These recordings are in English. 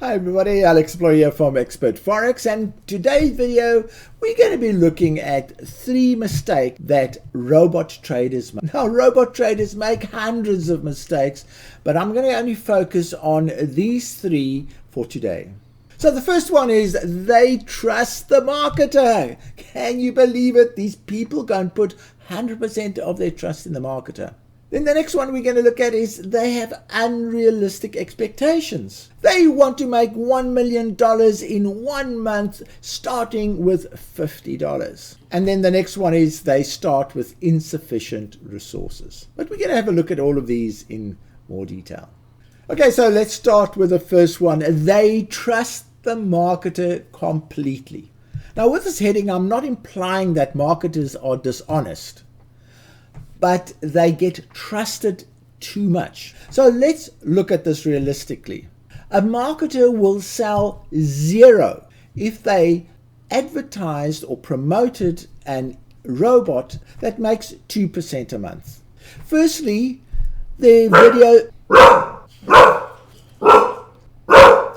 Hi everybody, Alex Explorer here from Expert Forex, and today's video we're going to be looking at 3 mistakes that robot traders make. Now, robot traders make hundreds of mistakes, but I'm going to only focus on these 3 for today. So the first one is they trust the marketer. Can you believe it? These people go and put 100% of their trust in the marketer. Then the next one we're going to look at is they have unrealistic expectations. They want to make $1 million in 1 month, starting with $50. And then the next one is they start with insufficient resources. But we're going to have a look at all of these in more detail. Okay, so let's start with the first one. They trust the marketer completely. Now, with this heading, I'm not implying that marketers are dishonest, but they get trusted too much. So let's look at this realistically. A marketer will sell 0 if they advertised or promoted a robot that makes 2% a month. Firstly,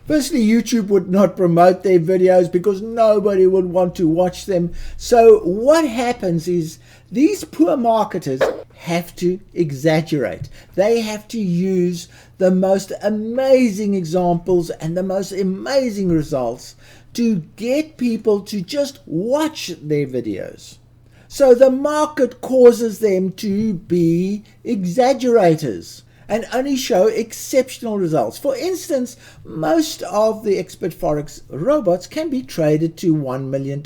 YouTube would not promote their videos because nobody would want to watch them. So what happens is these poor marketers have to exaggerate. They have to use the most amazing examples and the most amazing results to get people to just watch their videos. So the market causes them to be exaggerators and only show exceptional results. For instance, most of the expert Forex robots can be traded to $1 million.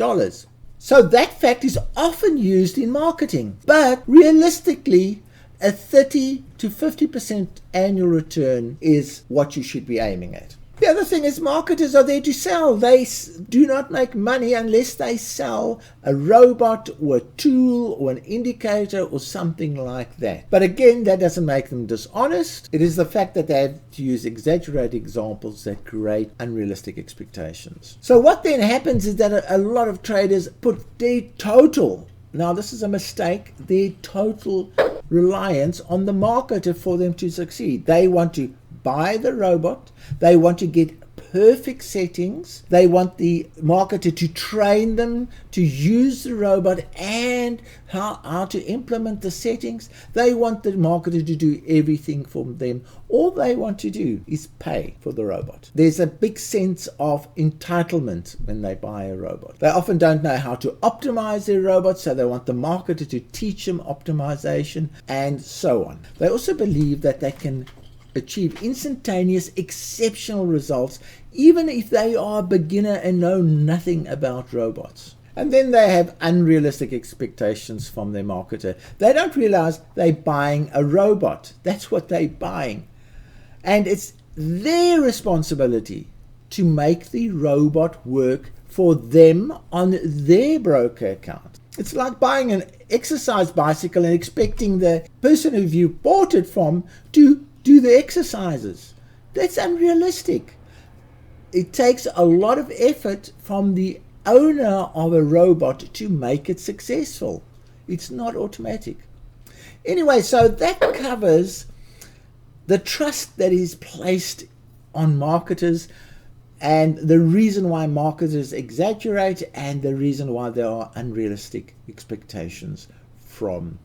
So that fact is often used in marketing. But realistically, a 30 to 50% annual return is what you should be aiming at. The other thing is marketers are there to sell. They do not make money unless they sell a robot or a tool or an indicator or something like that. But again, that doesn't make them dishonest. It is the fact that they have to use exaggerated examples that create unrealistic expectations. So what then happens is that a lot of traders put their total, now this is a mistake, their total reliance on the marketer for them to succeed. They want to buy the robot, they want to get perfect settings, they want the marketer to train them to use the robot and how to implement the settings. They want the marketer to do everything for them. All they want to do is pay for the robot. There's a big sense of entitlement when they buy a robot. They often don't know how to optimize their robot, so they want the marketer to teach them optimization and so on. They also believe that they can achieve instantaneous, exceptional results, even if they are a beginner and know nothing about robots. And then they have unrealistic expectations from their marketer. They don't realize they're buying a robot. That's what they're buying. And it's their responsibility to make the robot work for them on their broker account. It's like buying an exercise bicycle and expecting the person who you bought it from to do the exercises. That's unrealistic. It takes a lot of effort from the owner of a robot to make it successful. It's not automatic. Anyway, so that covers the trust that is placed on marketers and the reason why marketers exaggerate and the reason why there are unrealistic expectations from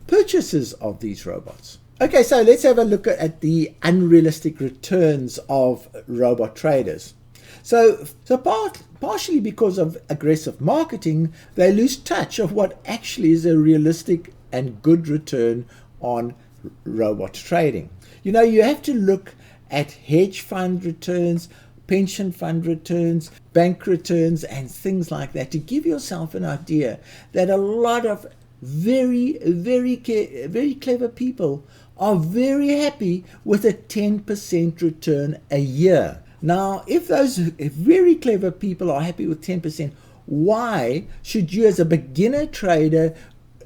purchasers of these robots. Okay, so let's have a look at the unrealistic returns of robot traders. So partially because of aggressive marketing, they lose touch of what actually is a realistic and good return on robot trading. You know, you have to look at hedge fund returns, pension fund returns, bank returns, and things like that to give yourself an idea that a lot of very clever people are very happy with a 10% return a year. Now, if those very clever people are happy with 10%, why should you as a beginner trader,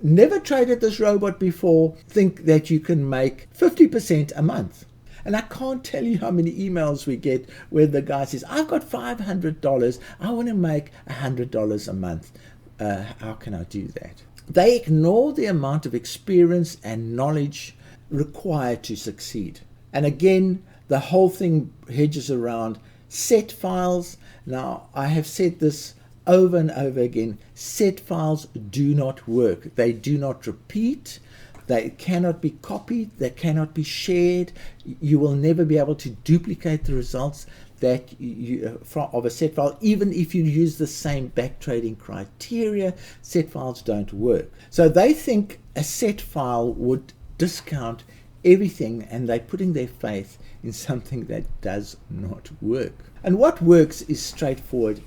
never traded this robot before, think that you can make 50% a month? And I can't tell you how many emails we get where the guy says, I've got $500, I want to make $100 a month. How can I do that? They ignore the amount of experience and knowledge required to succeed. And again, The whole thing hedges around set files. Now, I have said this over and over again. Set files do not work. They do not repeat. They cannot be copied. They cannot be shared. You will never be able to duplicate the results that of a set file. Even if you use the same back trading criteria, set files don't work. So they think a set file would discount everything, and they're putting their faith in something that does not work. And what works is straightforward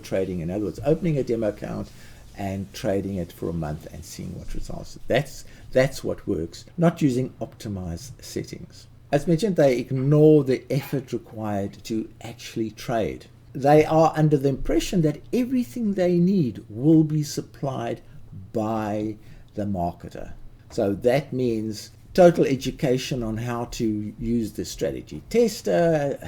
trading. In other words, opening a demo account and trading it for a month and seeing what results. That's what works, not using optimized settings. As mentioned, they ignore the effort required to actually trade. They are under the impression that everything they need will be supplied by the marketer. So that means total education on how to use the strategy tester,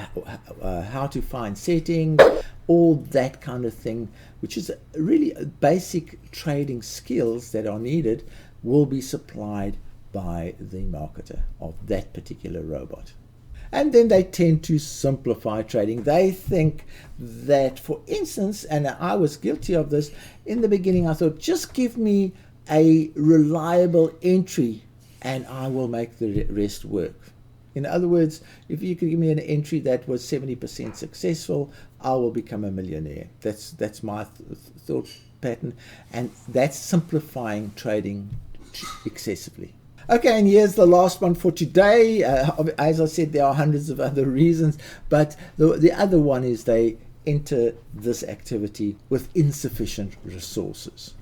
how to find settings, all that kind of thing, which is really basic trading skills that are needed, will be supplied by the marketer of that particular robot. And then they tend to simplify trading. They think that, for instance, and I was guilty of this in the beginning, I thought, just give me a reliable entry and I will make the rest work. In other words, if you could give me an entry that was 70% successful, I will become a millionaire. That's my thought pattern, and that's simplifying trading excessively. Okay, and here's the last one for today. As I said, there are hundreds of other reasons, but the other one is they enter this activity with insufficient resources.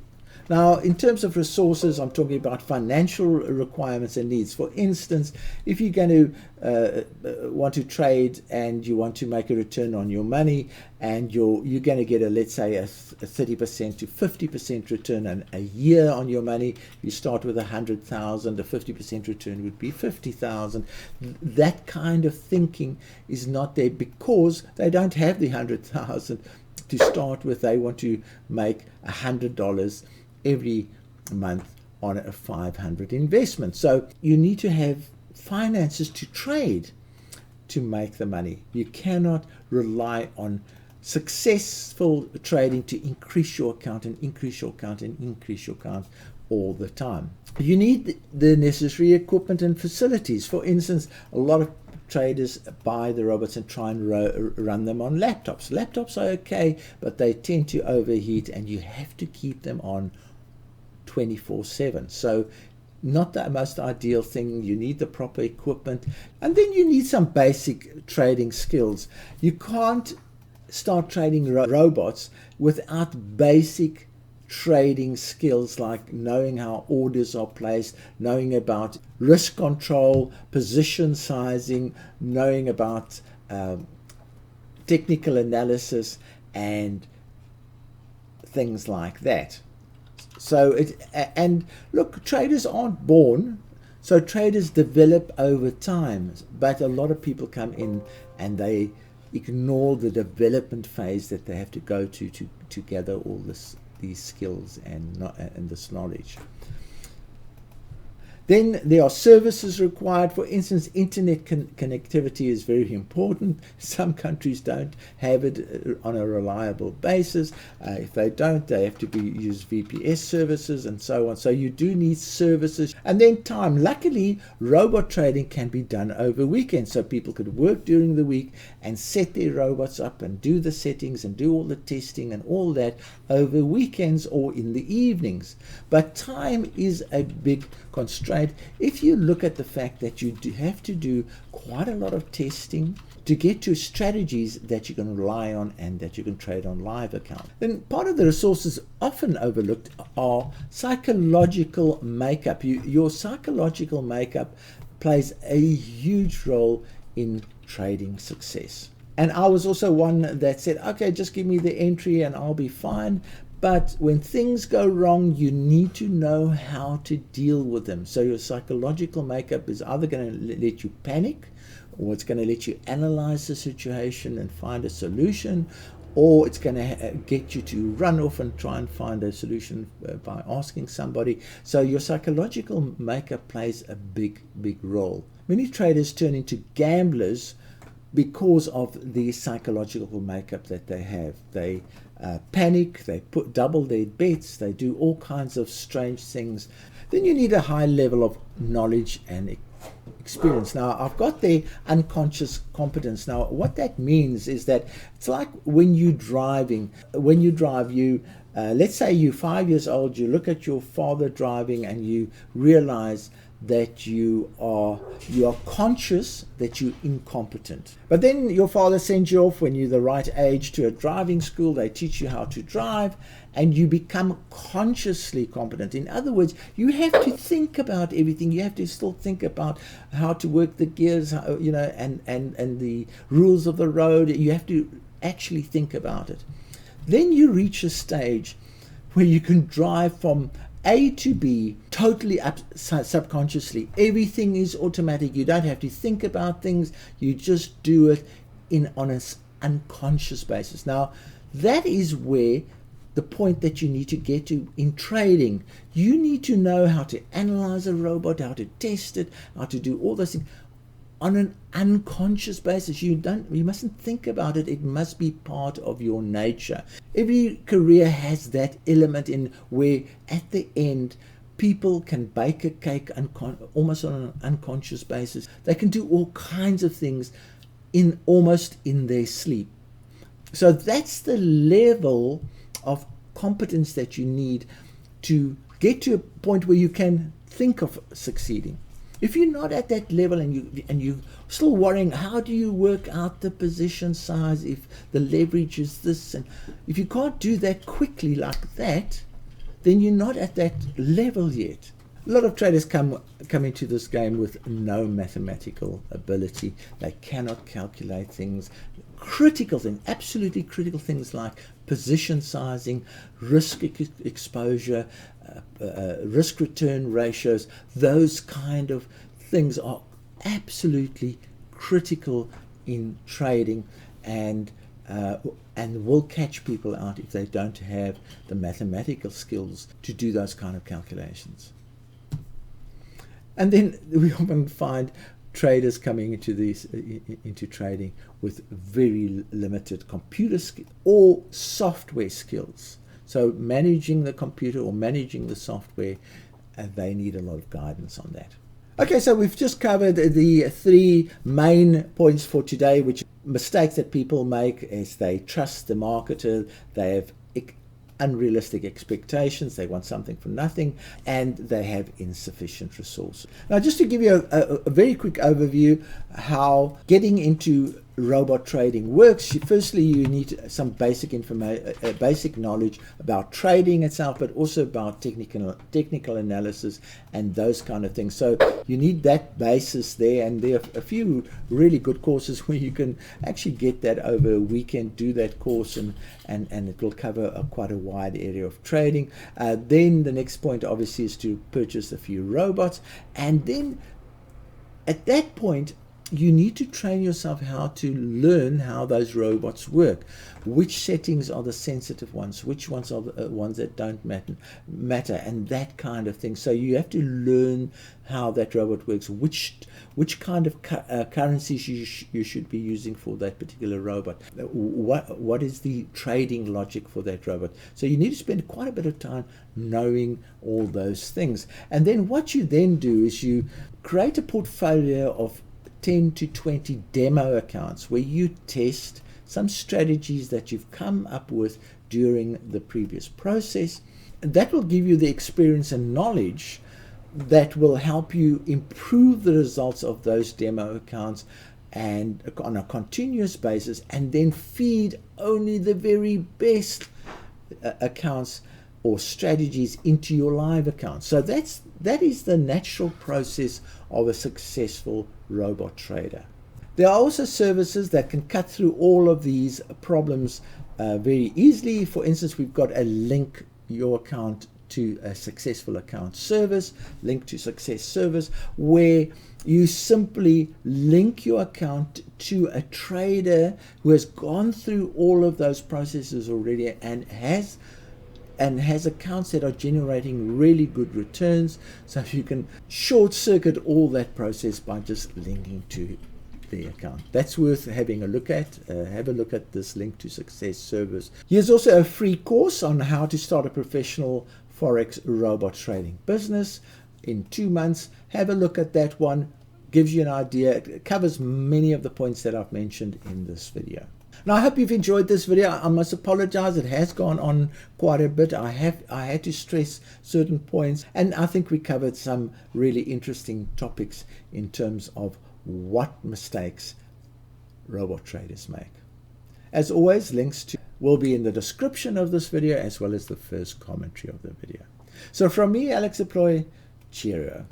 Now, in terms of resources, I'm talking about financial requirements and needs. For instance, if you're going to want to trade and you want to make a return on your money, and you're going to get let's say a 30% to 50% return a year on your money. You start with 100,000, a 50% return would be 50,000. That kind of thinking is not there because they don't have the 100,000 to start with. They want to make $100 every month on a 500 investment. So you need to have finances to trade to make the money. You cannot rely on successful trading to increase your account and increase your account and increase your account all the time. You need the necessary equipment and facilities. For instance, a lot of traders buy the robots and try and run them on laptops. Laptops are okay, but they tend to overheat, and you have to keep them on 24/7. So not the most ideal thing. You need the proper equipment, and then you need some basic trading skills. You can't start trading robots without basic trading skills like knowing how orders are placed, knowing about risk control, position sizing, knowing about technical analysis and things like that. So and look, traders aren't born, so traders develop over time, but a lot of people come in and they ignore the development phase that they have to go to gather all these skills and this knowledge. Then there are services required. For instance, internet connectivity is very important. Some countries don't have it on a reliable basis. If they don't, they have to use VPS services and so on. So you do need services. And then time. Luckily, robot trading can be done over weekends. So people could work during the week and set their robots up and do the settings and do all the testing and all that over weekends or in the evenings. But time is a big constraint. If you look at the fact that you have to do quite a lot of testing to get to strategies that you can rely on and that you can trade on live account, then part of the resources often overlooked are psychological makeup. Your psychological makeup plays a huge role in trading success. And I was also one that said, okay, just give me the entry and I'll be fine. But when things go wrong, you need to know how to deal with them. So your psychological makeup is either going to let you panic, or it's going to let you analyze the situation and find a solution, or it's going to get you to run off and try and find a solution by asking somebody. So your psychological makeup plays a big role. Many traders turn into gamblers because of the psychological makeup that they have. They panic, they double their bets, they do all kinds of strange things. Then you need a high level of knowledge and experience. Now, I've got the unconscious competence. Now, what that means is that it's like when you're driving. When you drive, let's say you're 5 years old, you look at your father driving and you realize that you are conscious that you're incompetent. But then your father sends you off when you're the right age to a driving school. They teach you how to drive and you become consciously competent. In other words, you have to think about everything. You have to still think about how to work the gears, and the rules of the road. You have to actually think about it. Then you reach a stage where you can drive from A to B totally subconsciously. Everything is automatic. You don't have to think about things. You just do it on an unconscious basis. Now, that is where the point that you need to get to in trading. You need to know how to analyze a robot, how to test it, how to do all those things on an unconscious basis. You mustn't think about it. It must be part of your nature. Every career has that element in where at the end people can bake a cake almost on an unconscious basis. They can do all kinds of things almost in their sleep. So that's the level of competence that you need to get to a point where you can think of succeeding. If you're not at that level and you're still worrying, how do you work out the position size if the leverage is this, and if you can't do that quickly like that, then you're not at that level yet. A lot of traders come into this game with no mathematical ability. They cannot calculate things, critical things, absolutely critical things like position sizing, risk exposure, risk return ratios. Those kind of things are absolutely critical in trading, and will catch people out if they don't have the mathematical skills to do those kind of calculations. And then we often find traders coming into trading with very limited computer skills or software skills. So managing the computer or managing the software, they need a lot of guidance on that. Okay, so we've just covered the 3 main points for today, which mistakes that people make is they trust the marketer, they have unrealistic expectations, they want something for nothing, and they have insufficient resources. Now, just to give you a very quick overview how getting into robot trading works. Firstly, you need some basic information, basic knowledge about trading itself, but also about technical analysis and those kind of things. So you need that basis there, and there are a few really good courses where you can actually get that over a weekend, do that course, and it will cover quite a wide area of trading. Then the next point obviously is to purchase a few robots, and then at that point you need to train yourself how to learn how those robots work. Which settings are the sensitive ones? Which ones are the ones that don't matter? And that kind of thing. So you have to learn how that robot works. Which kind of currencies you should be using for that particular robot? What is the trading logic for that robot? So you need to spend quite a bit of time knowing all those things. And then what you then do is you create a portfolio of 10 to 20 demo accounts where you test some strategies that you've come up with during the previous process. And that will give you the experience and knowledge that will help you improve the results of those demo accounts and on a continuous basis, and then feed only the very best accounts or strategies into your live account. So that is the natural process of a successful robot trader. There are also services that can cut through all of these problems very easily. For instance, we've got a link your account to a successful account service, link to success service, where you simply link your account to a trader who has gone through all of those processes already and has and has accounts that are generating really good returns. So you can short circuit all that process by just linking to the account. That's worth having a look at. Have a look at this Link to Success service. Here's also a free course on how to start a professional Forex robot trading business in 2 months. Have a look at that one. Gives you an idea. It covers many of the points that I've mentioned in this video. Now, I hope you've enjoyed this video. I must apologize. It has gone on quite a bit. I had to stress certain points, and I think we covered some really interesting topics in terms of what mistakes robot traders make. As always, links to will be in the description of this video, as well as the first commentary of the video. So from me, Alex Deploy, cheerio.